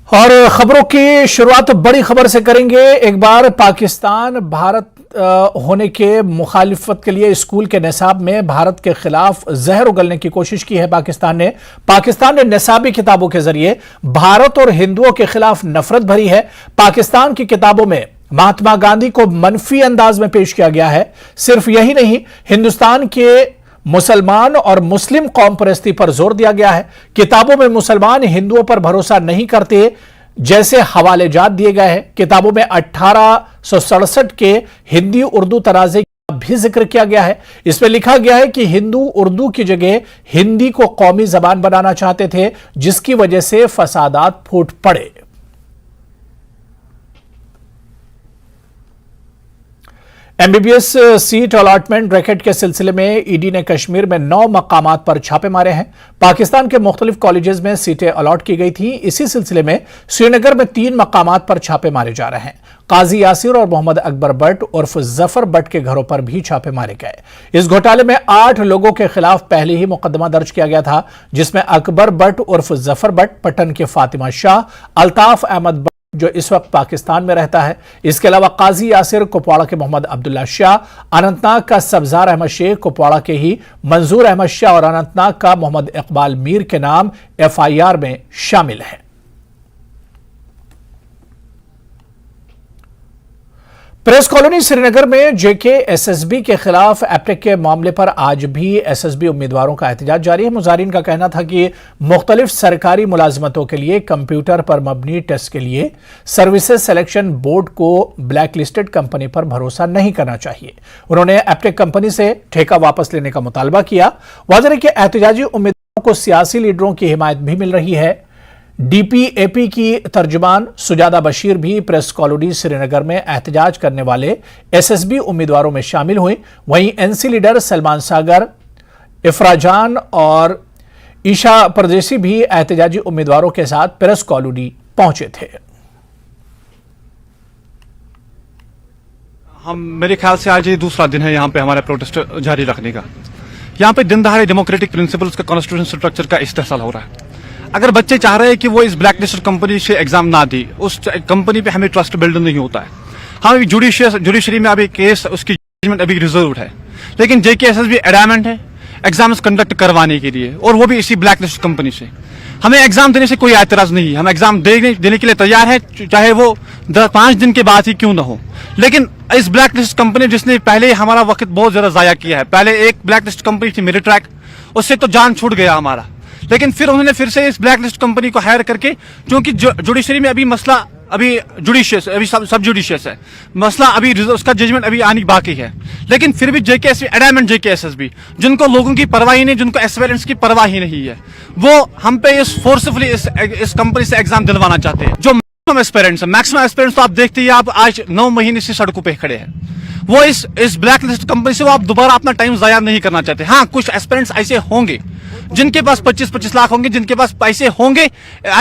और खबरों की शुरुआत बड़ी खबर से करेंगे। एक बार पाकिस्तान भारत होने के मुखालिफत के लिए स्कूल के निसाब में भारत के खिलाफ जहर उगलने की कोशिश की है। पाकिस्तान ने निसाबी किताबों के जरिए भारत और हिंदुओं के खिलाफ नफरत भरी है। पाकिस्तान की किताबों में महात्मा गांधी को मनफी अंदाज में पेश किया गया है। सिर्फ यही नहीं, हिंदुस्तान के मुसलमान और मुस्लिम कौम परस्ती पर जोर दिया गया है। किताबों में मुसलमान हिंदुओं पर भरोसा नहीं करते जैसे हवाले जात दिए गए हैं। किताबों में 1867 के हिंदी उर्दू तराजे का भी जिक्र किया गया है। इसमें लिखा गया है कि हिंदू उर्दू की जगह हिंदी को कौमी जबान बनाना चाहते थे, जिसकी वजह से फसादात फूट पड़े। एमबीबीएस सीट अलॉटमेंट रैकेट के सिलसिले में ईडी ने कश्मीर में 9 मकामात पर छापे मारे हैं। पाकिस्तान के मुख्तलिफ कॉलेजेस में सीटें अलॉट की गई थी। इसी सिलसिले में श्रीनगर में 3 मकामात पर छापे मारे जा रहे हैं। काजी यासिर और मोहम्मद अकबर बट उर्फ जफर बट के घरों पर भी छापे मारे गए। इस घोटाले में 8 लोगों के खिलाफ पहले ही मुकदमा दर्ज किया गया था, जिसमें अकबर बट उर्फ जफर बट, पटन के फातिमा शाह, अल्ताफ अहमद बट जो इस वक्त पाकिस्तान में रहता है, इसके अलावा काजी यासिर कुपवाड़ा के मोहम्मद अब्दुल्ला शाह, अनंतनाग का सब्जार अहमद शेख, कुपवाड़ा के ही मंजूर अहमद शाह और अनंतनाग का मोहम्मद इकबाल मीर के नाम एफआईआर में शामिल है। प्रेस कॉलोनी श्रीनगर में जेके एसएसबी के खिलाफ एप्टेक के मामले पर आज भी एसएसबी उम्मीदवारों का एहतजाज जारी है। मुजाहिरीन का कहना था कि मुख्तलिफ सरकारी मुलाजमतों के लिए कंप्यूटर पर मबनी टेस्ट के लिए सर्विसेज सिलेक्शन बोर्ड को ब्लैक लिस्टेड कंपनी पर भरोसा नहीं करना चाहिए। उन्होंने एप्टेक कंपनी से ठेका वापस लेने का मुतालबा किया। वाज़ेह है कि एहतजाजी उम्मीदवारों को सियासी लीडरों की हिमायत भी मिल रही है। डीपीएपी की तर्जुमान सुजादा बशीर भी प्रेस कॉलोनी श्रीनगर में एहतजाज करने वाले एसएसबी उम्मीदवारों में शामिल हुई। वहीं एनसी लीडर सलमान सागर, इफराजान और ईशा परदेसी भी एहतजाजी उम्मीदवारों के साथ प्रेस कॉलोनी पहुंचे थे। मेरे ख्याल से आज ये दूसरा दिन है यहाँ पे हमारा प्रोटेस्ट जारी रखने का। यहाँ पे दिन दहाड़े डेमोक्रेटिक प्रिंसिपल्स का, कॉन्स्टिट्यूशन स्ट्रक्चर का इस्तेहसाल हो रहा है। अगर बच्चे चाह रहे हैं कि वो इस ब्लैक लिस्टेड कंपनी से एग्जाम ना दी, उस कंपनी पे हमें ट्रस्ट बिल्ड नहीं होता है। हाँ, जुडिशरी में अभी केस, उसकी जजमेंट अभी रिजर्व है, लेकिन जेकेएसएसबी एडामेंट है एग्जाम्स कंडक्ट करवाने के लिए, और वो भी इसी ब्लैक लिस्ट कंपनी से। हमें एग्जाम देने से कोई एतराज नहीं है, हम एग्जाम देने के लिए तैयार है, चाहे वो 5 दिन के बाद ही क्यों ना हो। लेकिन इस ब्लैक लिस्ट कंपनी जिसने पहले हमारा वक्त बहुत ज्यादा जाया किया है, पहले एक ब्लैक लिस्ट कंपनी थी मेरिट्रैक, उससे तो जान छूट गया हमारा, लेकिन फिर उन्होंने फिर से इस ब्लैक लिस्ट कंपनी को हायर करके, क्योंकि जुडिशरी में अभी मसला अभी जुडिशियस, अभी सब जुडिशियस है मसला, अभी उसका जजमेंट अभी आनी बाकी है। लेकिन फिर भी जेकेएसएसबी एडामेंट जेकेएसएसबी, जिनको लोगों की परवाह ही नहीं, जिनको एस्पिरेंट्स की परवाह ही नहीं है, वो हम पे इस फोर्सफुली इस कंपनी से एग्जाम दिलवाना चाहते हैं। जो मैक्सिमम एस्पिरेंट्स तो आप देखते ही, आप आज 9 महीने से सड़कों पे खड़े हैं। वो इस ब्लैक लिस्ट कंपनी से वो आप दोबारा अपना टाइम जाया नहीं करना चाहते। हाँ, कुछ एस्पिरेंट्स ऐसे होंगे जिनके पास 25-25 लाख होंगे, जिनके पास पैसे होंगे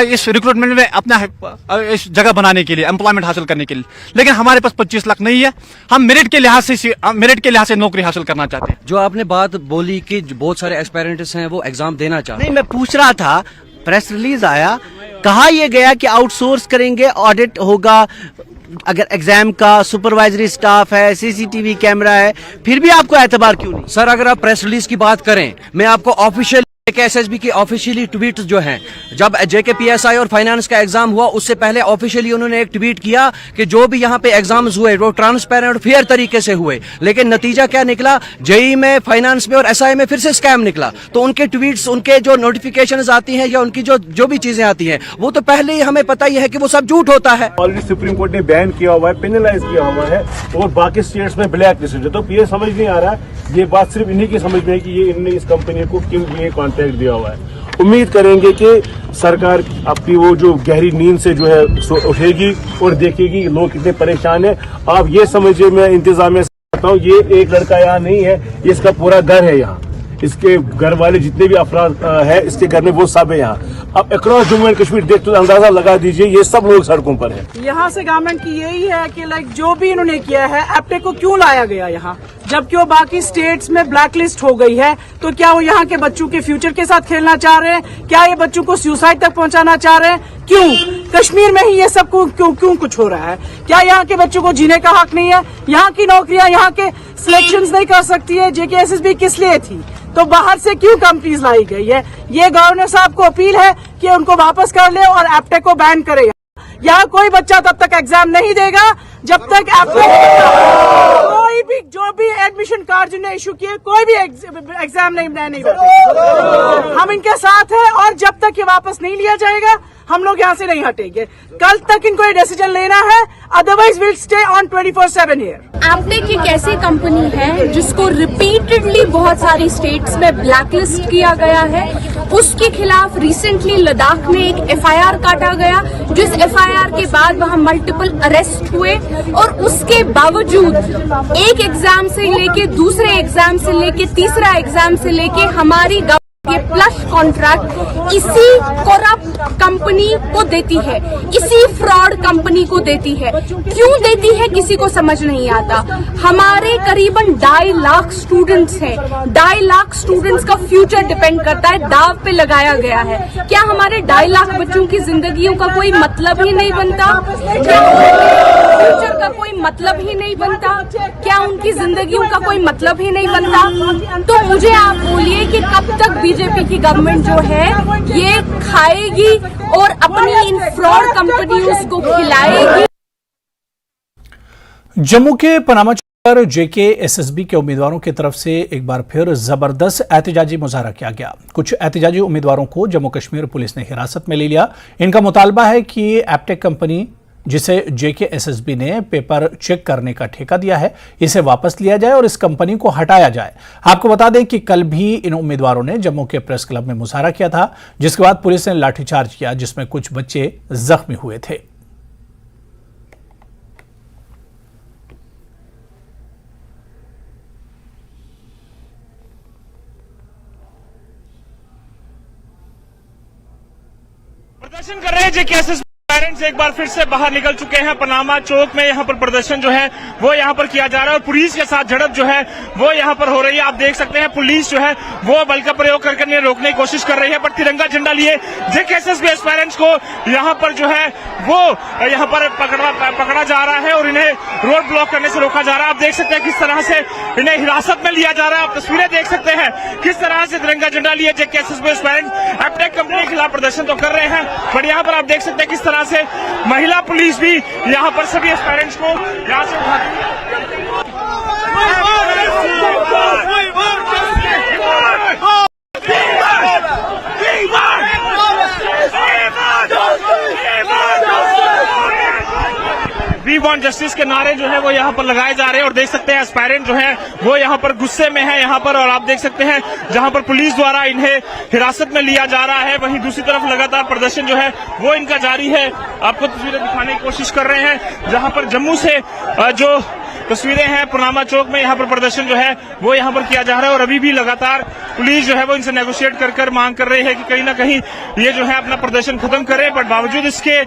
इस रिक्रूटमेंट में अपना इस जगह बनाने के लिए, एम्प्लॉयमेंट हासिल करने के लिए, लेकिन हमारे पास 25 लाख नहीं है। हम मेरिट के लिहाज से नौकरी हासिल करना चाहते हैं। जो आपने बात बोली कि बहुत सारे एस्पिरेंट्स हैं वो एग्जाम देना चाहते हैं, नहीं, मैं पूछ रहा था, प्रेस रिलीज आया, कहा यह गया कि आउटसोर्स करेंगे, ऑडिट होगा, अगर एग्जाम का सुपरवाइजरी स्टाफ है, सीसीटीवी कैमरा है, फिर भी आपको एतबार क्यों नहीं? सर अगर आप प्रेस रिलीज की बात करें, मैं आपको ऑफिशियल एसएसबी की ऑफिशियली ट्वीट जो हैं, जब जेकेपीएसआई और फाइनेंस का एग्जाम हुआ उससे पहले ऑफिशियली उन्होंने एक ट्वीट किया कि जो भी यहाँ पे एग्जाम्स हुए वो ट्रांसपेरेंट और फेयर तरीके से हुए, लेकिन नतीजा क्या निकला? जेई में, फाइनेंस में और एसआई में फिर से स्कैम निकला। तो उनके ट्वीट्स, उनके जो नोटिफिकेशंस आती हैं या उनकी जो भी चीजें आती हैं, वो तो पहले ही हमें पता ही है कि वो सब झूठ होता है। ऑलरेडी सुप्रीम कोर्ट ने बैन किया हुआ है, पेनलाइज किया हुआ है, और बाकी स्टेट्स में ब्लैक लिस्ट है। तो ये समझ नहीं आ रहा है, ये बात सिर्फ इन्हीं की समझ में है कि ये इनने इस कंपनी को क्यों ये कॉन्ट्रैक्ट दिया हुआ है। उम्मीद करेंगे कि सरकार अपनी वो जो गहरी नींद से जो है उठेगी और देखेगी लोग कितने परेशान हैं। आप ये समझिए, मैं इंतजामिया से कहता हूँ, ये एक लड़का यहाँ नहीं है, ये इसका पूरा घर है यहाँ, इसके घर वाले जितने भी अफराद है इसके घर में वो सब है यहाँ। अब अक्रॉस जम्मू एंड कश्मीर देखते तो अंदाजा लगा दीजिए, ये सब लोग सड़कों पर हैं। यहाँ से गवर्नमेंट की यही है कि लाइक जो भी इन्होंने किया है, एप्टेक को क्यों लाया गया यहाँ, जबकि वो बाकी स्टेट्स में ब्लैकलिस्ट हो गई है। तो क्या वो यहाँ के बच्चों के फ्यूचर के साथ खेलना चाह रहे हैं? क्या ये बच्चों को सुसाइड तक पहुँचाना चाह रहे हैं? क्यों कश्मीर में ही ये सब क्यों कुछ हो रहा है? क्या यहाँ के बच्चों को जीने का हक नहीं है? यहाँ की नौकरियां, यहाँ के सिलेक्शंस नहीं कर सकती है? JKSSB किस लिए थी? तो बाहर से क्यों कंपनीज लाई गई है? ये गवर्नर साहब को अपील है कि उनको वापस कर ले और एप्टेक को बैन करे। यहाँ कोई बच्चा तब तक एग्जाम नहीं देगा जब तक एप्टेक कोई भी जो भी एडमिशन कार्ड जिन्हें इशू किए कोई भी एग्जाम नहीं बैठेगा। हम इनके साथ हैं और जब तक ये वापस नहीं लिया जाएगा हम लोग यहाँ से नहीं हटेंगे। कल तक इनको ये डिसीजन लेना है, otherwise will stay on 24/7 here. Aptech एक ऐसी कंपनी है जिसको रिपीटेडली बहुत सारी स्टेट्स में ब्लैकलिस्ट किया गया है। उसके खिलाफ रिसेंटली लद्दाख में एक FIR काटा गया, जिस FIR के बाद वहां मल्टीपल अरेस्ट हुए और उसके बावजूद एक एग्जाम से लेके दूसरे एग्जाम से लेके तीसरा एग्जाम से लेके हमारी ये प्लस कॉन्ट्रैक्ट इसी करप्ट कंपनी को देती है, इसी फ्रॉड कंपनी को देती है। क्यों देती है किसी को समझ नहीं आता। हमारे करीबन 2.5 लाख स्टूडेंट्स हैं, 2.5 लाख स्टूडेंट्स का फ्यूचर डिपेंड करता है, दाव पे लगाया गया है। क्या हमारे 2.5 लाख बच्चों की जिंदगियों का कोई मतलब ही नहीं बनता? क्या फ्यूचर का कोई मतलब ही नहीं बनता? क्या उनकी जिंदगियों का कोई मतलब ही नहीं बनता? तो मुझे आप बोलिए कि कब तक बीजेपी की गवर्नमेंट जो है ये खाएगी और अपनी इन फ्रॉड कंपनियों को खिलाएगी। जम्मू के पनामा पर JKSSB के उम्मीदवारों की तरफ से एक बार फिर जबरदस्त एहतजाजी मुजाहरा किया गया। कुछ एहतजाजी उम्मीदवारों को जम्मू कश्मीर पुलिस ने हिरासत में ले लिया। इनका मुतालबा है कि एप्टेक कंपनी जिसे JKSSB ने पेपर चेक करने का ठेका दिया है, इसे वापस लिया जाए और इस कंपनी को हटाया जाए। आपको बता दें कि कल भी इन उम्मीदवारों ने जम्मू के प्रेस क्लब में मुजाहरा किया था, जिसके बाद पुलिस ने लाठीचार्ज किया, जिसमें कुछ बच्चे जख्मी हुए थे। प्रदर्शन कर रहे हैं JKSSB पेरेंट्स एक बार फिर से बाहर निकल चुके हैं। पनामा चौक में यहाँ पर प्रदर्शन जो है वो यहाँ पर किया जा रहा है और पुलिस के साथ झड़प जो है वो यहाँ पर हो रही है। आप देख सकते हैं पुलिस जो है वो बल का प्रयोग करके रोकने की कोशिश कर रही है, पर तिरंगा झंडा लिए JKSSB पेरेंट्स को यहाँ पर जो है वो यहाँ पर पकड़ा जा रहा है और इन्हें रोड ब्लॉक करने से रोका जा रहा है। आप देख सकते हैं किस तरह से इन्हें हिरासत में लिया जा रहा है। आप तस्वीरें देख सकते हैं किस तरह से तिरंगा झंडा लिए JKSSB पेरेंट्स एप्टेक कंपनी के खिलाफ प्रदर्शन तो कर रहे हैं, पर यहाँ पर आप देख सकते हैं किस तरह से महिला पुलिस भी यहाँ पर सभी पेरेंट्स को यहाँ से वी वांट जस्टिस के नारे जो है वो यहाँ पर लगाए जा रहे हैं और देख सकते हैं एस्पायरेंट जो है वो यहाँ पर गुस्से में है यहाँ पर। और आप देख सकते हैं जहाँ पर पुलिस द्वारा इन्हें हिरासत में लिया जा रहा है, वहीं दूसरी तरफ लगातार प्रदर्शन जो है वो इनका जारी है। आपको तस्वीरें दिखाने की कोशिश कर रहे हैं जहाँ पर जम्मू से जो तस्वीरें हैं पनामा चौक में यहाँ पर प्रदर्शन जो है वो यहाँ पर किया जा रहा है और अभी भी लगातार पुलिस जो है वो इनसे नेगोशिएट कर मांग कर रही है कि कहीं ना कहीं ये जो है अपना प्रदर्शन खत्म करे, बट बावजूद इसके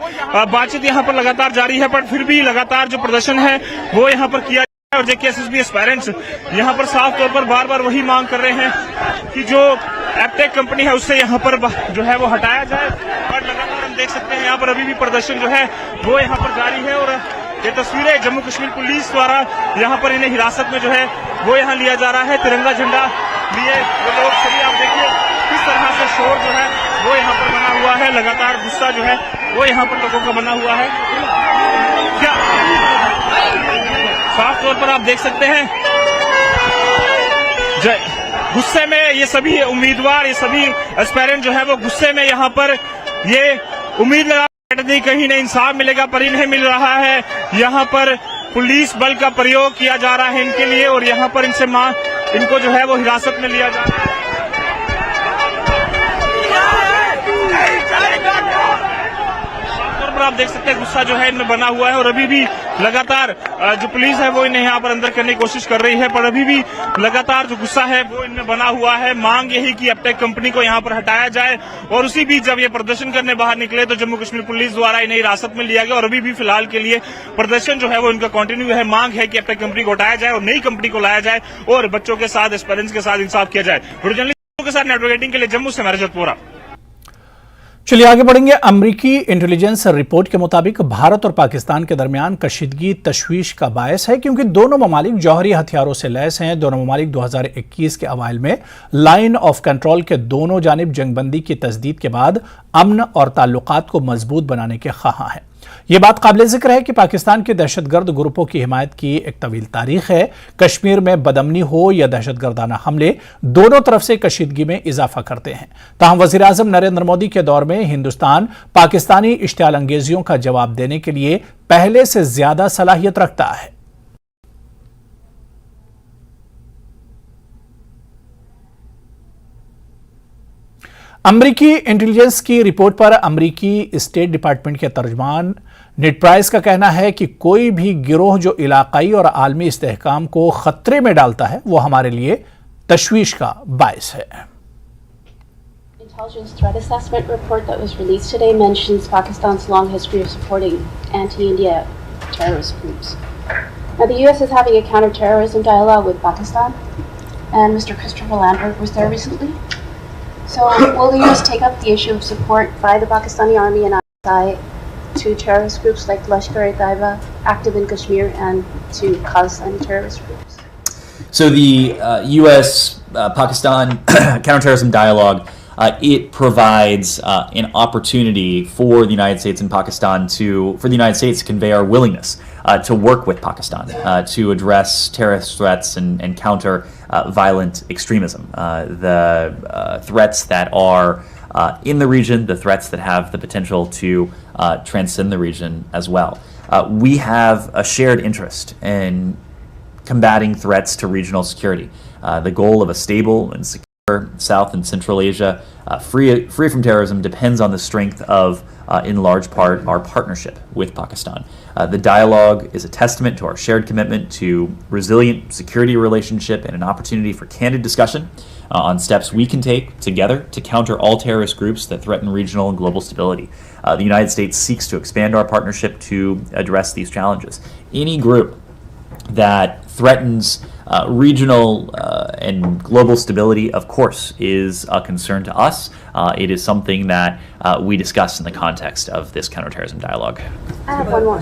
बातचीत यहाँ पर लगातार जारी है। पर फिर भी लगातार जो प्रदर्शन है वो यहाँ पर किया और JKSSB पेरेंट्स यहाँ पर साफ तौर पर बार बार वही मांग कर रहे हैं कि जो एप्टेक कंपनी है उससे यहाँ पर जो है वो हटाया जाए। और लगातार हम देख सकते हैं यहाँ पर अभी भी प्रदर्शन जो है वो यहाँ पर जारी है और ये तस्वीरें जम्मू कश्मीर पुलिस द्वारा यहाँ पर इन्हें हिरासत में जो है वो यहाँ लिया जा रहा है। तिरंगा झंडा लिए वो लोग सभी आप देखिए किस तरह से शोर जो है वो यहाँ पर बना हुआ है, लगातार गुस्सा जो है वो यहाँ पर लोगों का बना हुआ है। क्या साफ तौर पर आप देख सकते हैं गुस्से में ये सभी उम्मीदवार, ये सभी एस्पायरेंट जो है वो गुस्से में यहाँ पर ये उम्मीद लगा नहीं कहीं ना इंसाफ मिलेगा, पर इन्हें मिल रहा है। यहाँ पर पुलिस बल का प्रयोग किया जा रहा है इनके लिए और यहाँ पर इनको जो है वो हिरासत में लिया जा रहा है। आप देख सकते हैं गुस्सा जो है इनमें बना हुआ है और अभी भी लगातार जो पुलिस है वो इन्हें यहाँ पर अंदर करने की कोशिश कर रही है, पर अभी भी लगातार जो गुस्सा है वो इनमें बना हुआ है। मांग यही कि एपटेक कंपनी को यहाँ पर हटाया जाए और उसी बीच जब ये प्रदर्शन करने बाहर निकले तो जम्मू कश्मीर पुलिस द्वारा इन्हें हिरासत में लिया गया और अभी भी फिलहाल के लिए प्रदर्शन जो है वो इनका कंटिन्यू है। मांग है कि एपटेक कंपनी को हटाया जाए और नई कंपनी को लाया जाए और बच्चों के साथ, एस्पिरेंट्स के साथ इंसाफ किया जाए। वीडियो जर्नलिस्ट के साथ नेटवर्क 18 के लिए जम्मू से मैं रजत वोरा। चलिए आगे बढ़ेंगे। अमेरिकी इंटेलिजेंस रिपोर्ट के मुताबिक भारत और पाकिस्तान के दरमियान कशीदगी तशवीश का बायस है, क्योंकि दोनों ममालिक जौहरी हथियारों से लैस हैं। दोनों ममालिक 2021 के अवाइल में लाइन ऑफ कंट्रोल के दोनों जानिब जंगबंदी की तस्दीद के बाद अमन और ताल्लुकात को मजबूत बनाने के ख्वाहां हैं। यह बात काबिल जिक्र है कि पाकिस्तान के दहशतगर्द ग्रुपों की हिमायत की एक तवील तारीख है। कश्मीर में बदअमनी हो या दहशतगर्दाना हमले, दोनों तरफ से कशीदगी में इजाफा करते हैं। ताहम वज़ीर आज़म नरेंद्र मोदी के दौर में हिंदुस्तान पाकिस्तानी इश्तियाल अंगेजियों का जवाब देने के लिए पहले से ज्यादा सलाहियत रखता है। अमरीकी इंटेलिजेंस की रिपोर्ट पर अमरीकी स्टेट डिपार्टमेंट के तर्जुमान नेड प्राइस का कहना है कि कोई भी गिरोह जो इलाकाई और आलमी इस्तेहकाम को खतरे में डालता है वो हमारे लिए तशवीश का बायस है। Intelligence threat assessment report that was released today mentions Pakistan's long history of supporting anti-India terrorist groups. Now, the U.S. is having a counter-terrorism dialogue with Pakistan, and Mr. Christopher Lambert was there recently. So, will the U.S. take up the issue of support by the Pakistani Army and ISI to terrorist groups like Lashkar-e-Taiba, active in Kashmir, and to Khalistani terrorist groups? So the U.S.-Pakistan counterterrorism dialogue, it provides an opportunity for the United States and Pakistan for the United States to convey our willingness to work with Pakistan to address terrorist threats and counter violent extremism. The threats that are in the region, the threats that have the potential to transcend the region as well. We have a shared interest in combating threats to regional security. The goal of a stable and secure South and Central Asia, free from terrorism, depends on the strength of, in large part, our partnership with Pakistan. The dialogue is a testament to our shared commitment to resilient security relationship and an opportunity for candid discussion on steps we can take together to counter all terrorist groups that threaten regional and global stability. The United States seeks to expand our partnership to address these challenges. Any group that threatens regional and global stability, of course, is a concern to us. It is something that we discuss in the context of this counterterrorism dialogue. I have one more.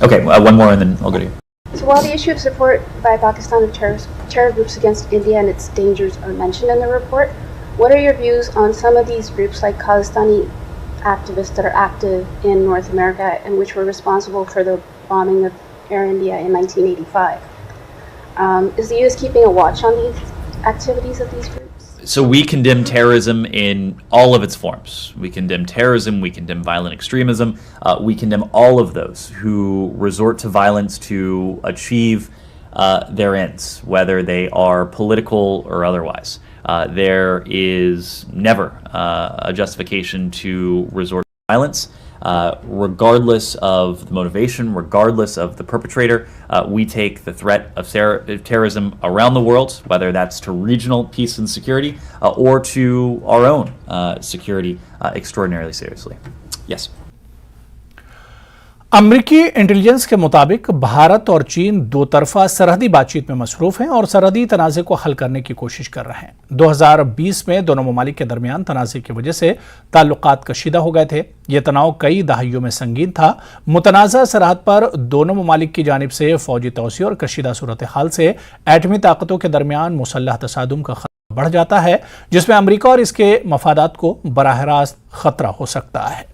Okay, one more and then I'll go to you. So while the issue of support by Pakistan of terror groups against India and its dangers are mentioned in the report, what are your views on some of these groups like Khalistani activists that are active in North America and which were responsible for the bombing of Air India in 1985? Is the U.S. keeping a watch on these activities of these groups? So we condemn terrorism in all of its forms. We condemn terrorism, we condemn violent extremism, we condemn all of those who resort to violence to achieve their ends, whether they are political or otherwise. There is never a justification to resort to violence. Regardless of the motivation, regardless of the perpetrator, we take the threat of terrorism around the world, whether that's to regional peace and security or to our own security, extraordinarily seriously. Yes. अमरीकी intelligence के मुताबिक भारत और चीन दो तरफा सरहदी बातचीत में मसरूफ हैं और सरहदी तनाज़े को हल करने की कोशिश कर रहे हैं। 2020 में दोनों ममालिक के दरमियान तनाज़े की वजह से ताल्लुकात कशीदा हो गए थे। यह तनाव कई दहाइयों में संगीन था। मुतनाज़ा सरहद पर दोनों ममालिक की जानिब से फौजी तोसी और कशीदा सूरत हाल से एटमी ताकतों के दरमियान मुसल्लह तसादुम का खतरा बढ़ जाता है, जिसमें अमरीका और इसके मफादात को बराह रास्त खतरा हो सकता है।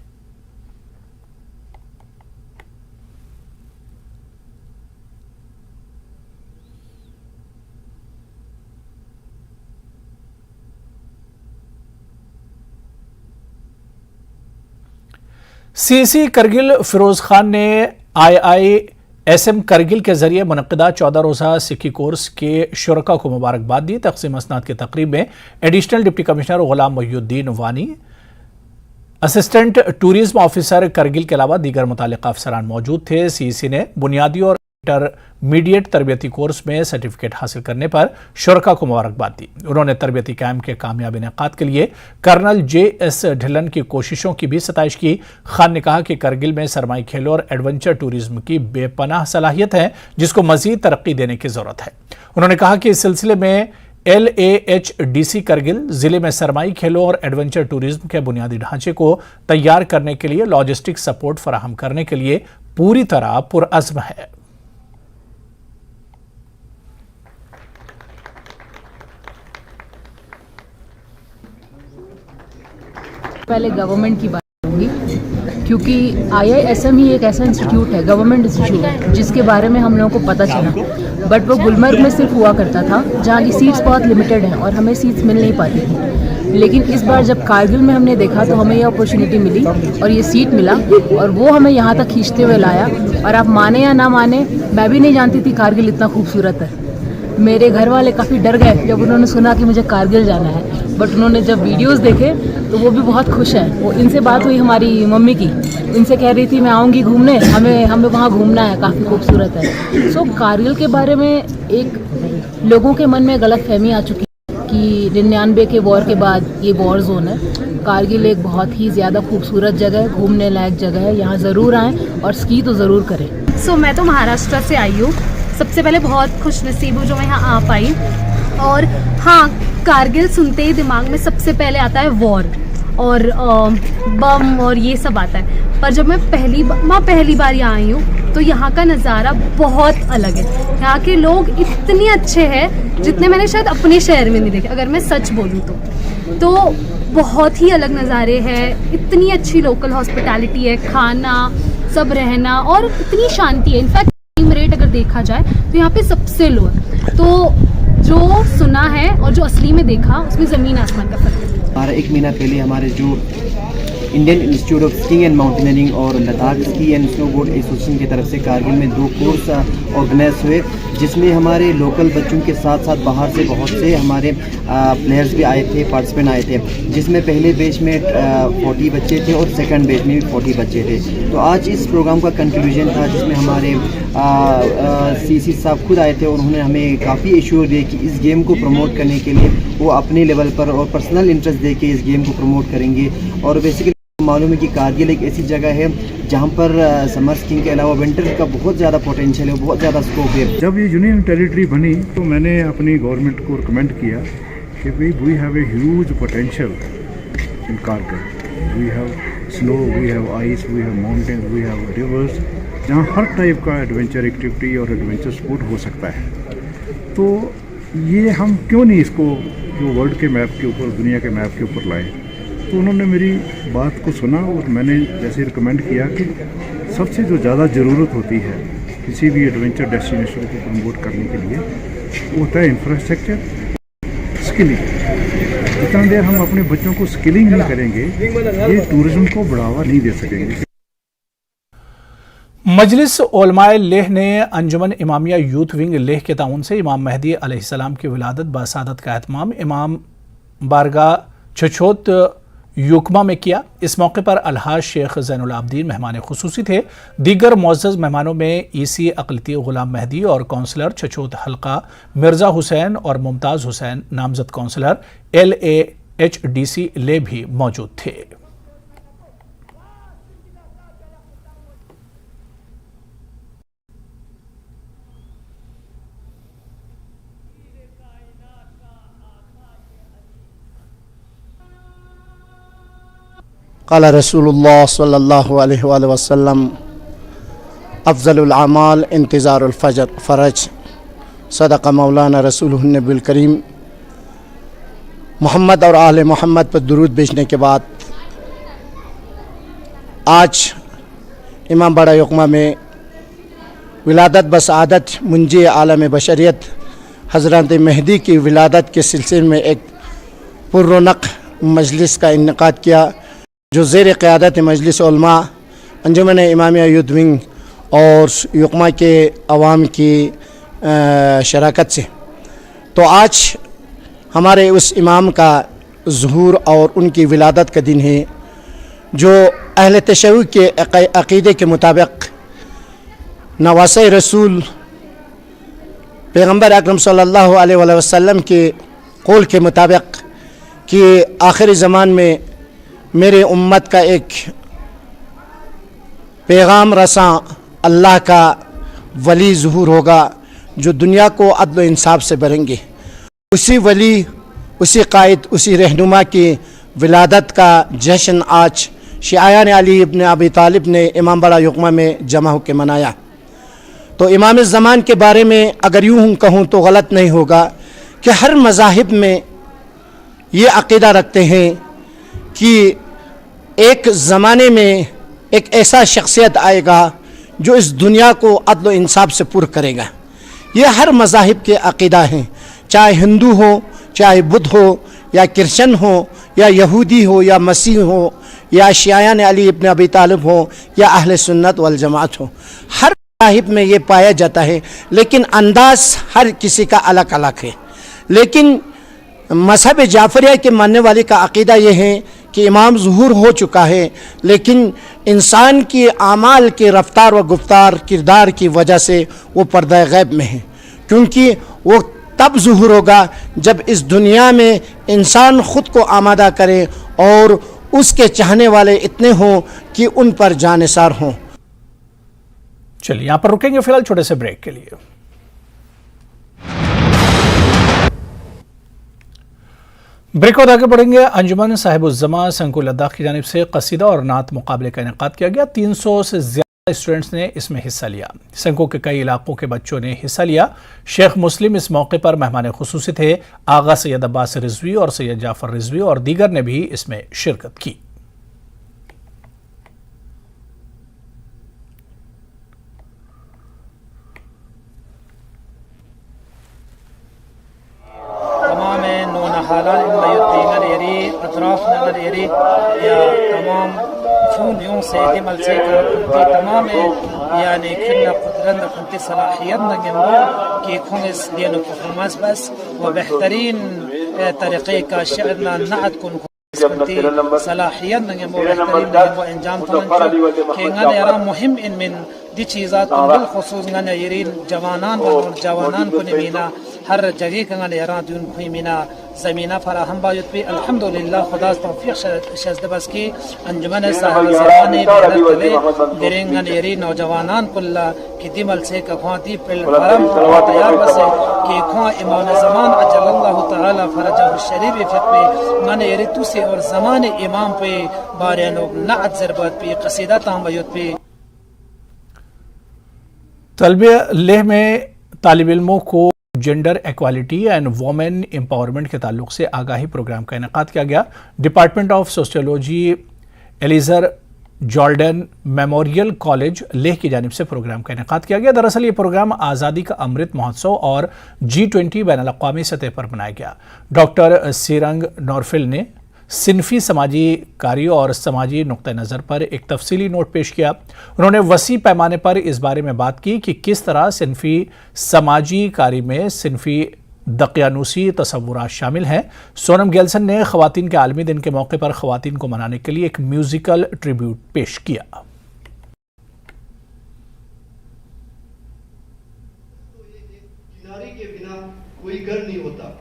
सीसी करगिल फिरोज खान ने IISM करगिल के जरिए मुनक्किदा 14 रोज़ा सिक्की कोर्स के शुरका को मुबारकबाद दी। तक़सीम असनाद की तकरीब में एडिशनल डिप्टी कमिश्नर गुलाम मोहिउद्दीन वानी असिस्टेंट टूरिज्म ऑफिसर करगिल के अलावा दीगर मुतालिका अफसरान मौजूद थे। सीईसी ने बुनियादी और इंटरमीडिएट तरबियती कोर्स में सर्टिफिकेट हासिल करने पर शुरका को मुबारकबाद दी। उन्होंने तरबियती कैंप के कामयाब इनेकाद के लिए कर्नल JS ढिल्लन की कोशिशों की भी सताइश की। खान ने कहा कि करगिल में सरमाई खेलों और एडवेंचर टूरिज्म की बेपनाह सलाहियत है, जिसको मजीद तरक्की देने की जरूरत है। उन्होंने कहा कि इस सिलसिले में LAHDC करगिल जिले में सरमाई खेलों और एडवेंचर टूरिज्म के बुनियादी ढांचे को तैयार करने के लिए लॉजिस्टिक सपोर्ट फराहम करने के लिए पूरी तरह पुरअज़्म है। पहले गवर्नमेंट की बात करूंगी, क्योंकि IISM ही एक ऐसा इंस्टीट्यूट है, गवर्नमेंट इंस्टीट्यूट, जिसके बारे में हम लोगों को पता चला, बट वो गुलमर्ग में सिर्फ हुआ करता था, जहाँ की सीट्स बहुत लिमिटेड हैं और हमें सीट्स मिल नहीं पाती थी। लेकिन इस बार जब कारगिल में हमने देखा तो हमें ये अपॉर्चुनिटी मिली और ये सीट मिला और वो हमें यहाँ तक खींचते हुए लाया। और आप माने या ना माने, मैं भी नहीं जानती थी कारगिल इतना खूबसूरत है। मेरे घर वाले काफ़ी डर गए जब उन्होंने सुना कि मुझे कारगिल जाना है, बट उन्होंने जब वीडियोस देखे तो वो भी बहुत खुश है। वो इनसे बात हुई हमारी मम्मी की, इनसे कह रही थी मैं आऊँगी घूमने, हमें वहाँ घूमना है, काफ़ी खूबसूरत है। सो कारगिल के बारे में एक लोगों के मन में गलतफहमी आ चुकी है कि 99 के वॉर के बाद ये वॉर जोन है। कारगिल एक बहुत ही ज़्यादा खूबसूरत जगह है, घूमने लायक जगह है, यहाँ ज़रूर आएँ और स्की तो ज़रूर करें। सो मैं तो महाराष्ट्र से आई हूँ। सबसे पहले बहुत खुशनसीब हूँ जो मैं यहाँ आ पाई। और हाँ, कारगिल सुनते ही दिमाग में सबसे पहले आता है वॉर और बम और ये सब आता है। पर जब मैं पहली बार यहाँ आई हूँ तो यहाँ का नज़ारा बहुत अलग है। यहाँ के लोग इतने अच्छे हैं जितने मैंने शायद अपने शहर में नहीं देखे, अगर मैं सच बोलूँ तो बहुत ही अलग नज़ारे हैं। इतनी अच्छी लोकल हॉस्पिटैलिटी है, खाना, सब रहना और इतनी शांति है। इनफैक्ट क्राइम रेट अगर देखा जाए तो यहाँ पे सबसे लो है। तो जो सुना है और जो असली में देखा उसमें ज़मीन आसमान का फर्क है। हमारा 1 महीना पहले हमारे जो Indian institute of skiing and mountaineering और Ladakh ski and snowboard association की तरफ से कारगिल में 2 कोर्स ऑर्गेनाइज हुए, जिसमें हमारे लोकल बच्चों के साथ साथ बाहर से बहुत से हमारे प्लेयर्स भी आए थे, पार्टिसिपेंट आए थे, जिसमें पहले बैच में 40 बच्चे थे और सेकंड बैच में भी 40 बच्चे थे। तो आज इस प्रोग्राम का कंक्लूजन था, जिसमें हमारे CC साहब खुद आए थे और उन्होंने हमें काफ़ी इश्योर दिए कि इस गेम को प्रमोट करने के लिए वो अपने लेवल पर और पर्सनल इंटरेस्ट दे के इस गेम को प्रमोट करेंगे। और बेसिकली मालूम है कि कारगिल एक ऐसी जगह है जहाँ पर समर स्कीइंग के अलावा विंटर का बहुत ज़्यादा पोटेंशियल है, बहुत ज़्यादा स्कोप है। जब ये यूनियन टेरिटरी बनी तो मैंने अपनी गवर्नमेंट को रिकमेंड किया कि भाई we have a huge potential in Kargil. We have snow, we have ice, we have mountains, we have rivers, जहाँ हर टाइप का एडवेंचर एक्टिविटी और एडवेंचर स्पोर्ट हो सकता है। तो ये हम क्यों नहीं इसको जो वर्ल्ड के मैप के ऊपर, दुनिया के मैप के ऊपर लाए। तो उन्होंने मेरी बात को सुना और मैंने जैसे रिकमेंड किया कि सबसे जो ज़्यादा ज़रूरत होती है किसी भी एडवेंचर डेस्टिनेशन को प्रमोट करने के लिए, वो होता है इंफ्रास्ट्रक्चर, स्किलिंग। जितना देर हम अपने बच्चों को स्किलिंग नहीं करेंगे, ये टूरिज्म को बढ़ावा नहीं दे सकेंगे। मजलिस उलमाए लेह ने अंजुमन इमामिया यूथ विंग लेह के ताउन से इमाम मेहदी अलैहिस्सलाम की विलादत बासादत का एहतमाम इमाम बारगाह छछोत युकमा में किया। इस मौके पर अलहाज शेख ज़ैनुल आबदीन मेहमान खुसूसी थे। दीगर मुअज़्ज़ज़ मेहमानों में EC अक़लियती गुलाम मेहदी और काउंसलर छछोत हल्का मिर्ज़ा हुसैन और मुमताज़ हुसैन नामज़द काउंसलर LAHDC ले भी मौजूद थे। क़ाल रसूलुल्लाह सल्लल्लाहु अलैहि वसल्लम अफ़ज़लुल अमाल इंतज़ारुल फ़रज सदक़ मौलाना रसूलुहुन नबील करीम। मोहम्मद और आले मोहम्मद पर दुरूद भेजने के बाद आज इमाम बड़ा युकमा में विलादत बसादत मुंजी आलम बशरियत हज़रत मेहदी की विलादत के सिलसिले में एक पुररौनक मजलिस का इन्इक़ाद किया, जो ज़ेर क़यादत मजलिस उलमा अंजुमन इमामिया यूथ विंग और युकमा के अवाम की शराकत से। तो आज हमारे उस इमाम का ज़ुहूर और उनकी विलादत का दिन है। जो अहले तशय्युअ के अक़ीदे के मुताबिक नवासे रसूल पैगम्बर अकरम सल्लल्लाहु अलैहि वसल्लम के कौल के मुताबिक कि आखिरी ज़मान में मेरे उम्मत का एक पैगाम रसां अल्लाह का वली ज़ुहूर होगा जो दुनिया को अदल इंसाफ से भरेंगे। उसी वली, उसी कायद, उसी रहनुमा की विलादत का जश्न आज शियायान अली इब्न अबी तालिब ने इमाम बड़ा युक्मा में जमा होकर मनाया। तो इमाम ज़मान के बारे में अगर यूँ कहूँ तो गलत नहीं होगा कि हर मज़ाहिब में ये अक़ीदा रखते हैं कि एक ज़माने में एक ऐसा शख्सियत आएगा जो इस दुनिया को अदल इंसाफ से पुर करेगा। ये हर मज़ाहिब के अक़ीदा हैं, चाहे हिंदू हो, चाहे बुद्ध हो, या क्रिश्चन हो, या यहूदी हो, या मसीह हो, या शियायान अली इब्न अबी तालिब हो, या अहले सुन्नत वल जमात हो। हर मज़ाहिब में ये पाया जाता है, लेकिन अंदाज़ हर किसी का अलग अलग है। लेकिन मज़हब जाफ़रिया के मानने वाले का अक़ीदा ये है कि इमाम ज़ुहूर हो चुका है, लेकिन इंसान की आमाल के रफ्तार व गुफ्तार किरदार की वजह से वो पर्दा गैब में है, क्योंकि वो तब ज़ुहूर होगा जब इस दुनिया में इंसान ख़ुद को आमादा करे और उसके चाहने वाले इतने हों कि उन पर जानिसार हों। चलिए यहाँ पर रुकेंगे फिलहाल छोटे से ब्रेक के लिए। ब्रेक बाद आगे बढ़ेंगे। अंजुमन साहिबुज़्ज़मा संकुल लद्दाख की जानिब से कसीदा और नात मुकाबले का इनेकाद किया गया। 300 से ज्यादा स्टूडेंट्स ने इसमें हिस्सा लिया। संकुल के कई इलाकों के बच्चों ने हिस्सा लिया। शेख मुस्लिम इस मौके पर मेहमान खुसूसी थे। आगा सैयद अब्बास रिजवी और सैयद जाफर रिजवी और दीगर ने भी इसमें शिरकत की। तमाम फूलियों से दिमल से तमाम यानी खिलना कुदरत कुंती सलाहियत नगमो कि खुंस दिन परफॉर्मेंस बस व बेहतरीन तरीके का शअरना नात कुन सलाहियत नगमो बेहतरीन नगमो अंजाम तमन के ngana yara muhim in min the चीज़ात bil खुसूस ngana yirin जवानान व जवानान को निमीना हर जगह का ngana yara दून कोई मीना ज़मीना फराहम बायुत पे अल्हम्दुलिल्लाह खुदा तौफीक शज़द बस की अंजुमन साहिब ज़माने बेरतले दिरेंगन येरी नौजवानान कुल्ला की दिमल से कफाती प्लेटफार्म तैयार बसे कि खो इमाम ज़मान अजल्लल्लाहु तआला फरजहु शरीफ फिक़े ngana येरी तुसे और ज़माने इमाम पे बारेनो नात ज़रबत पे क़सीदा ताम बायुत पे तलबे लेह में तालिब इल्मों को gender equality and women empowerment के ताल्लुक से आगाही प्रोग्राम का इनेकाद किया गया। Department of sociology Eliezer Joldan memorial college Leh की जानिब से प्रोग्राम का इनेकाद किया गया। दरअसल ये प्रोग्राम आज़ादी का अमृत महोत्सव और G20 बैनुल-अक़वामी सतह पर बनाया गया। डॉक्टर सीरंग नौरफिल ने सिनफी समाजी कार्य और समाजी नुक्ता नज़र पर एक तफसीली नोट पेश किया। उन्होंने वसी पैमाने पर इस बारे में बात की कि किस तरह सिनफी समाजी कार्य में सिनफी दक़यानूसी तसव्वुरात शामिल हैं। सोनम गेल्सन ने ख़वातीन के आलमी दिन के मौके पर ख़वातीन को मनाने के लिए एक म्यूज़िकल ट्रिब्यूट पेश किया। किनारे के बिना कोई घर नहीं होता।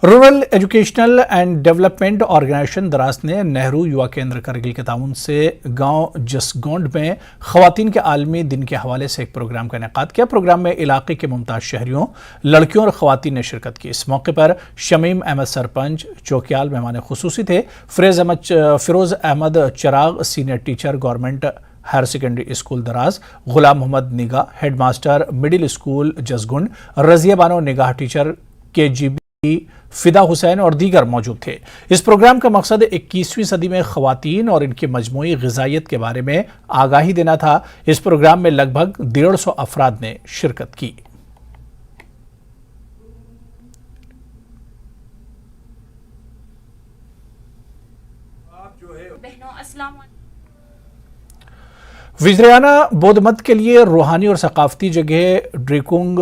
Rural educational and development organization Dras ने नेहरू युवा केंद्र करगिल के ताउन से गांव जसगोंड में ख़वातीन के आलमी दिन के हवाले से एक प्रोग्राम का इनेकाद किया। प्रोग्राम में इलाके के मुमताज़ शहरियों, लड़कियों और ख़वातीन ने शिरकत की। इस मौके पर शमीम अहमद सरपंच चौकियाल मेहमान खुसूसी थे। Firoz Ahmed Charag senior teacher government higher secondary school Daraj, Ghulam Mohammad Nigah head master middle school Jasgund, Razia Bano Nigah teacher KGB फिदा हुसैन और दीगर मौजूद थे। इस प्रोग्राम का मकसद 21वीं सदी में ख़वातीन और इनकी मजमूई ग़िज़ाइयत के बारे में आगाही देना था। इस प्रोग्राम में लगभग 150 अफराद ने शिरकत की। विजरियाना बौद्ध मत के लिए रूहानी और सकाफती जगह ड्रिकुंग,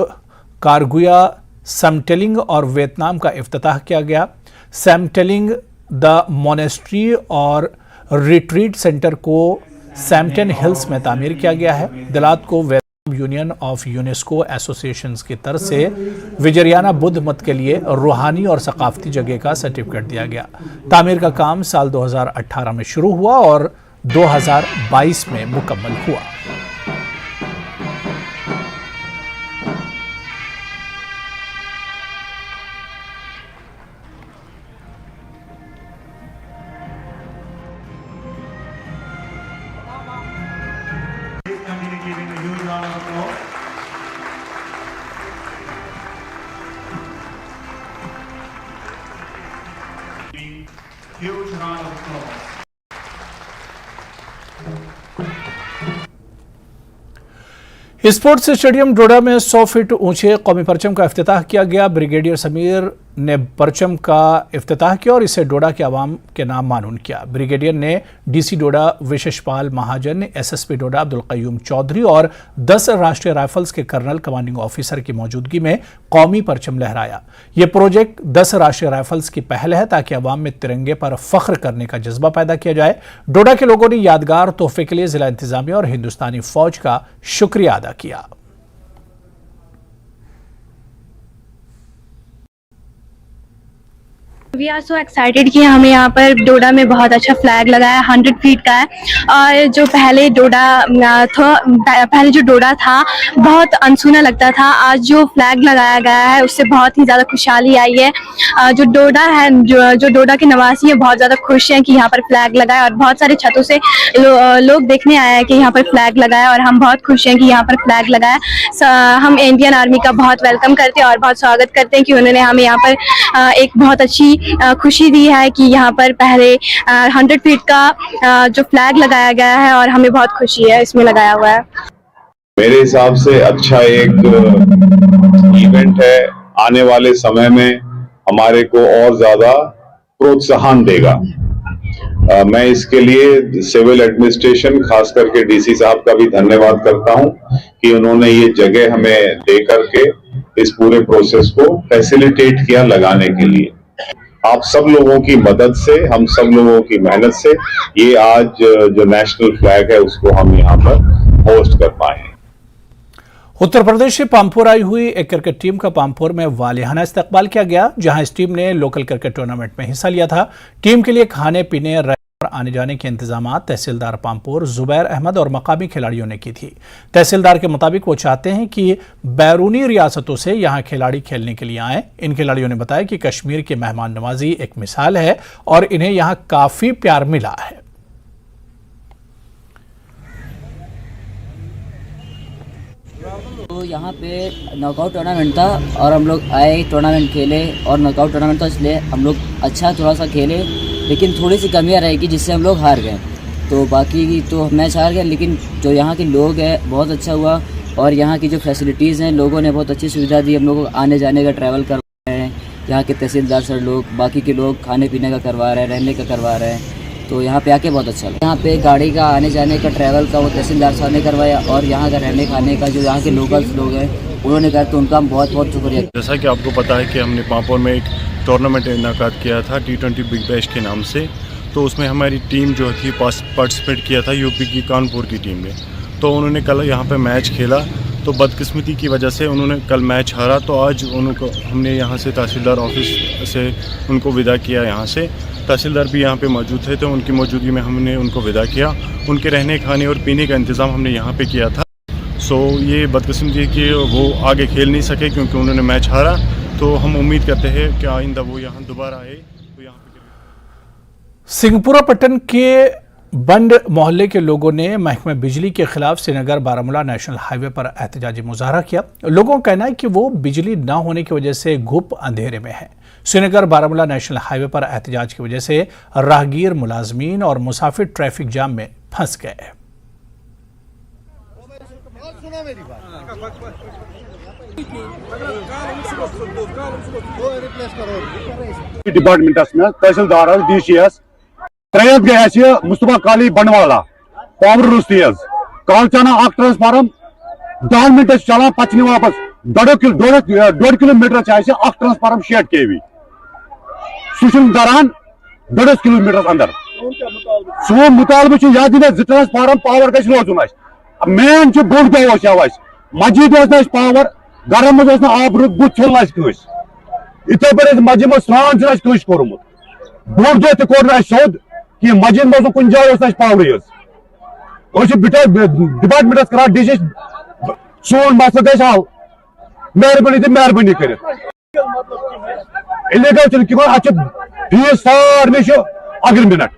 कारगुया, सैमटेलिंग और वियतनाम का इफ्तिताह किया गया। सैमटेलिंग द मोनेस्ट्री और रिट्रीट सेंटर को सैम्पटन हिल्स में तामीर किया गया है। दिलात को Vietnam union of UNESCO associations की तरफ से विजरियाना बुद्ध मत के लिए रूहानी और सकाफती जगह का सर्टिफिकेट दिया गया। तामीर का काम साल 2018 में शुरू हुआ और 2022 में मुकम्मल हुआ। Huge round of applause. Sports stadium Doda में 100 फीट ऊंचे कौमी परचम का इफ्तिताह किया गया। ब्रिगेडियर समीर ने परचम का इफ्तिताह किया और इसे डोडा के आवाम के नाम मानून किया। ब्रिगेडियर ने डीसी डोडा विशेषपाल महाजन, एसएसपी डोडा अब्दुल कयूम चौधरी और 10 राष्ट्रीय राइफल्स के कर्नल कमांडिंग ऑफिसर की मौजूदगी में कौमी परचम लहराया। यह प्रोजेक्ट 10 राष्ट्रीय राइफल्स की पहल है ताकि अवाम में तिरंगे पर फख्र करने का जज्बा पैदा किया जाए। डोडा के लोगों ने यादगार तोहफे के लिए जिला इंतजामिया और हिंदुस्तानी फौज का शुक्रिया अदा किया। वी आर सो एक्साइटेड कि हमें यहाँ पर डोडा में बहुत अच्छा फ्लैग लगाया 100 फीट का है। और जो पहले जो डोडा था बहुत अनसुना लगता था, आज जो फ्लैग लगाया गया है उससे बहुत ही ज़्यादा खुशहाली आई है। जो डोडा है, जो डोडा के निवासी हैं बहुत ज़्यादा खुश हैं कि यहाँ पर फ्लैग लगाया और बहुत सारे छतों से लोग देखने आए हैं कि यहाँ पर फ्लैग लगाया और हम बहुत खुश हैं कि यहाँ पर फ्लैग लगाया। हम इंडियन आर्मी का बहुत वेलकम करते हैं और बहुत स्वागत करते हैं कि उन्होंने हमें यहाँ पर एक बहुत अच्छी खुशी दी है कि यहाँ पर पहले 100 फीट का जो फ्लैग लगाया गया है और हमें बहुत खुशी है इसमें लगाया हुआ है। मेरे हिसाब से अच्छा एक इवेंट है, आने वाले समय में हमारे को और ज्यादा प्रोत्साहन देगा। मैं इसके लिए सिविल एडमिनिस्ट्रेशन खास करके डीसी साहब का भी धन्यवाद करता हूं कि उन्होंने ये जगह हमें दे करके इस पूरे प्रोसेस को फैसिलिटेट किया लगाने के लिए। आप सब लोगों की मदद से, हम सब लोगों की मेहनत से ये आज जो नेशनल फ्लैग है उसको हम यहाँ पर होस्ट कर पाए हैं। उत्तर प्रदेश से पामपुर आई हुई एक क्रिकेट टीम का पामपुर में वालिहाना इस्तकबाल किया गया, जहां इस टीम ने लोकल क्रिकेट टूर्नामेंट में हिस्सा लिया था। टीम के लिए खाने पीने आने जाने के इंतजाम तहसीलदार पामपुर जुबैर अहमद और मकामी खिलाड़ियों ने की थी। तहसीलदार के मुताबिक वो चाहते हैं कि बैरूनी रियासतों से यहां खिलाड़ी खेलने के लिए आएं। इन खिलाड़ियों ने बताया कि कश्मीर की मेहमान नवाजी एक मिसाल है और इन्हें यहां काफी प्यार मिला है। तो यहाँ पे नॉकआउट टूर्नामेंट था और हम लोग आए, टूर्नामेंट खेले और नॉकआउट टूर्नामेंट था इसलिए हम लोग अच्छा थोड़ा सा खेले, लेकिन थोड़ी सी कमियाँ रहेगी जिससे हम लोग हार गए। तो बाकी तो मैच हार गए, लेकिन जो यहाँ के लोग हैं बहुत अच्छा हुआ और यहाँ की जो फैसिलिटीज़ हैं लोगों ने बहुत अच्छी सुविधा दी। हम लोग को आने जाने का ट्रैवल करवा रहे हैं, यहाँ के तहसीलदार सर लोग, बाकी के लोग खाने पीने का करवा रहे हैं, रहने का करवा रहे हैं। तो यहाँ पे आके बहुत अच्छा लगा। यहाँ पे गाड़ी का आने जाने का ट्रैवल का वो तहसीलदार साहब ने करवाया और यहाँ का रहने खाने का जो यहाँ के लोकल्स लोग हैं उन्होंने कहा, तो उनका हम बहुत बहुत शुक्रिया। जैसा कि आपको पता है कि हमने पामपुर में एक टूर्नामेंट इनेकाद किया था T20 बिग बैश के नाम से। तो उसमें हमारी टीम जो थी पार्टिसिपेट किया था यूपी की कानपुर की टीम में। तो उन्होंने कल यहाँ पे मैच खेला, तो बदकिस्मती की वजह से उन्होंने कल मैच हारा। तो आज उनको हमने यहाँ से तहसीलदार ऑफिस से उनको विदा किया। यहाँ से तहसीलदार भी यहाँ पे मौजूद थे, तो उनकी मौजूदगी में हमने उनको विदा किया। उनके रहने खाने और पीने का इंतज़ाम हमने यहाँ पे किया था। सो ये बदकिस्मती कि वो आगे खेल नहीं सके क्योंकि उन्होंने मैच हारा। तो हम उम्मीद करते हैं कि आइंदा वो यहाँ दोबारा आए। तो यहाँ सिंहपुरा पट्टन के बंड मोहल्ले के लोगों ने महकमे बिजली के खिलाफ श्रीनगर बारामूला नेशनल हाईवे पर एहतजाजी मुजाहरा किया। लोगों का कहना है कि वो बिजली न होने की वजह से घुप अंधेरे में है। श्रीनगर बारामूला नेशनल हाईवे पर एहतजाज की वजह से राहगीर, मुलाजमीन और मुसाफिर ट्रैफिक जाम में फंस गए। डिपार्टमेंटस में तहसीलदार DCS त्रेयत गए मुस्तफा काली बनवाला पावर रुस्ती कल चना ट्रांसफार्म 10 मिनट चलान पे वापस 1.5 किलोमीटर ट्रांसफार्म 60 kV सह दरान 1.5 किलोमीटर अंदर सो मुतालबे या दिन 2 ट्रांसफार्म पावर गो रोजन मेन बोड़ दह मस्जिद पावर गरम मज आब बुत छुल इथे पे मस्जिद में स्नान कस कोर्मुत बोड़ दह तोर सोद कि मस्जिद मज कुछ जाए पावर डिपार्टमेंटस कर डिश सोन मसल गल हल मेहरबानी तो मेहरबानी कर इलीगल कह फीस सारे अगर मिनट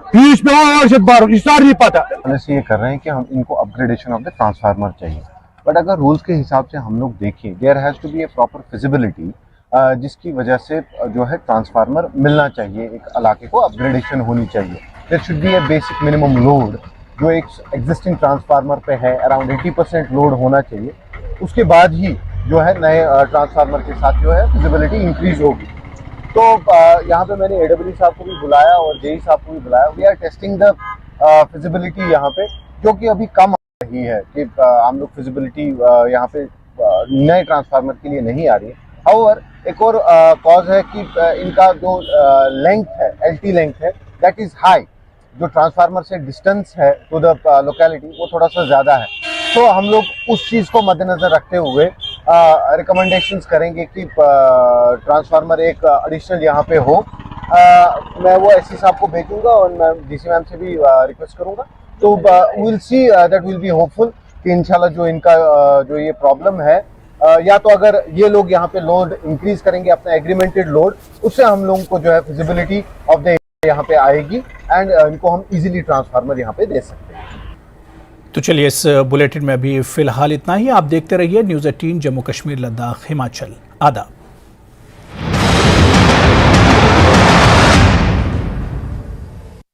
फीस पे बार सारी पता ये कर रहे हैं कि हम इनको अपग्रेडेशन ऑफ द ट्रांसफार्मर चाहिए, बट अगर रूल्स के हिसाब से हम लोग देखें there has to be a proper feasibility जिसकी वजह से जो है ट्रांसफार्मर मिलना चाहिए, एक इलाके को अपग्रेडेशन होनी चाहिए। There should be a basic minimum load जो एक एग्जिस्टिंग ट्रांसफार्मर पे है अराउंड 80% लोड होना चाहिए, उसके बाद ही जो है नए ट्रांसफार्मर के साथ जो है फिजिबिलिटी इंक्रीज होगी। तो यहाँ पे मैंने AWE साहब को भी बुलाया और JE साहब को भी बुलाया। We are testing the feasibility यहाँ पे, जो कि अभी कम आ रही है कि हम लोग फिजिबिलिटी यहाँ पे नए ट्रांसफार्मर के लिए नहीं आ रही है। हाउएवर एक और कॉज है कि इनका जो लेंथ है, LT लेंथ है, दैट इज हाई। जो ट्रांसफार्मर से डिस्टेंस है टू द लोकेलिटी वो थोड़ा सा ज़्यादा है। तो हम लोग उस चीज़ को मद्देनज़र रखते हुए रिकमेंडेशंस करेंगे कि ट्रांसफार्मर एक एडिशनल यहाँ पे हो। मैं वो SC साहब को भेजूंगा और मैं DC मैम से भी रिक्वेस्ट करूंगा। तो will see that will be hopeful कि इंशाल्लाह जो इनका जो ये प्रॉब्लम है या तो अगर ये लोग यहाँ पे लोड इंक्रीज करेंगे अपना एग्रीमेंटेड लोड, उससे हम लोगों को जो है फिजिबिलिटी ऑफ द यहाँ पे आएगी एंड इनको हम इजीली ट्रांसफार्मर यहाँ पे दे सकते हैं। तो चलिए इस बुलेटिन में अभी फिलहाल इतना ही। आप देखते रहिए न्यूज़ 18 जम्मू कश्मीर लद्दाख हिमाचल। आदाब।